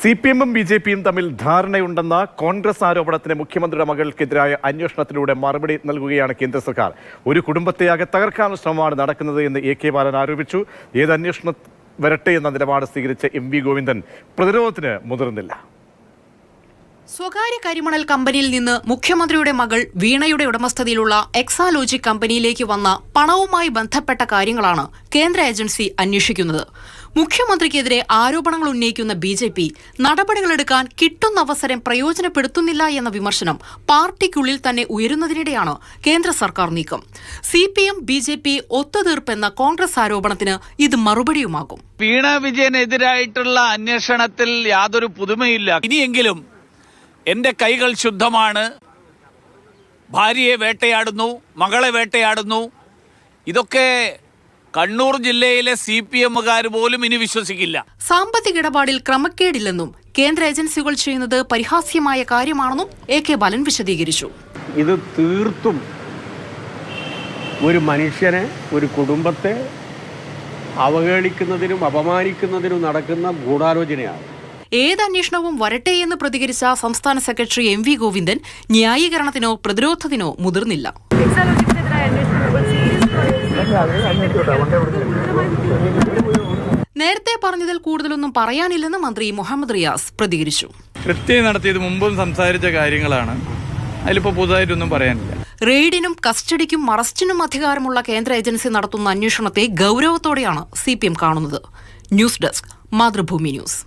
CPM-ഉം BJP-യും തമ്മിൽ ധാരണയുണ്ടെന്ന കോൺഗ്രസ് ആരോപണത്തിന് മുഖ്യമന്ത്രിയുടെ മകൾക്കെതിരായ അന്വേഷണത്തിലൂടെ മറുപടി നൽകുകയാണ് കേന്ദ്ര സർക്കാർ. ഒരു കുടുംബത്തെയാകെ തകർക്കാനുള്ള ശ്രമമാണ് നടക്കുന്നത് എന്ന് AK ബാലൻ ആരോപിച്ചു. ഏത് അന്വേഷണം വരട്ടെ എന്ന നിലപാട് സ്വീകരിച്ച MV ഗോവിന്ദൻ പ്രതിരോധത്തിന് മുതിർന്നില്ല. സ്വകാര്യ കരിമണൽ കമ്പനിയിൽ നിന്ന് മുഖ്യമന്ത്രിയുടെ മകൾ വീണയുടെ ഉടമസ്ഥതയിലുള്ള എക്സാലോജിക് കമ്പനിയിലേക്ക് വന്ന പണവുമായി ബന്ധപ്പെട്ട കാര്യങ്ങളാണ് കേന്ദ്ര ഏജൻസി അന്വേഷിക്കുന്നത്. മുഖ്യമന്ത്രിക്കെതിരെ ആരോപണങ്ങൾ ഉന്നയിക്കുന്ന BJP നടപടികളെടുക്കാൻ കിട്ടുന്ന അവസരം പ്രയോജനപ്പെടുത്തുന്നില്ല എന്ന വിമർശനം പാർട്ടിക്കുള്ളിൽ തന്നെ ഉയരുന്നതിനിടെയാണ് കേന്ദ്ര സർക്കാർ നീക്കം. CPM BJP ഒത്തുതീർപ്പെന്ന കോൺഗ്രസ് ആരോപണത്തിന് ഇത് മറുപടിയുമാകും. വീണ വിജയനെതിരായിട്ടുള്ള അന്വേഷണത്തിൽ യാതൊരു പുതുമയില്ല. ഇനിയെങ്കിലും എന്റെ കൈകൾ ശുദ്ധമാണ്, ഭാര്യയെ വേട്ടയാടുന്നു, മകളെ വേട്ടയാടുന്നു, ഇതൊക്കെ കണ്ണൂർ ജില്ലയിലെ CPM-കാർ പോലും ഇനി വിശ്വസിക്കില്ല. സാമ്പത്തിക ഇടപാടിൽ ക്രമക്കേടില്ലെന്നും കേന്ദ്ര ഏജൻസികൾ ചെയ്യുന്നത് പരിഹാസ്യമായ കാര്യമാണെന്നും AK ബാലൻ വിശദീകരിച്ചു. ഇത് തീർത്തും ഒരു മനുഷ്യനെ, ഒരു കുടുംബത്തെ അവഹേളിക്കുന്നതിനും അപമാനിക്കുന്നതിനും നടക്കുന്ന ഗൂഢാലോചനയാണ്. ഏത് അന്വേഷണവും വരട്ടെ എന്ന് പ്രതികരിച്ച സംസ്ഥാന സെക്രട്ടറി MV ഗോവിന്ദൻ ന്യായീകരണത്തിനോ പ്രതിരോധത്തിനോ മുതിർന്നില്ല. നേരത്തെ പറഞ്ഞതിൽ കൂടുതലൊന്നും പറയാനില്ലെന്ന് മന്ത്രി മുഹമ്മദ് റിയാസ് പ്രതികരിച്ചു. കൃത്യം നടത്തിയത് മുമ്പും സംസാരിച്ച കാര്യങ്ങളാണ്, അതിലിപ്പോൾ പുതുതായിട്ടൊന്നും പറയാനില്ല. റെയ്ഡിനും കസ്റ്റഡിക്കും അറസ്റ്റിനും അധികാരമുള്ള കേന്ദ്ര ഏജൻസി നടത്തുന്ന അന്വേഷണത്തെ ഗൗരവത്തോടെയാണ് CPM കാണുന്നത്. News desk, Mathrubhumi news.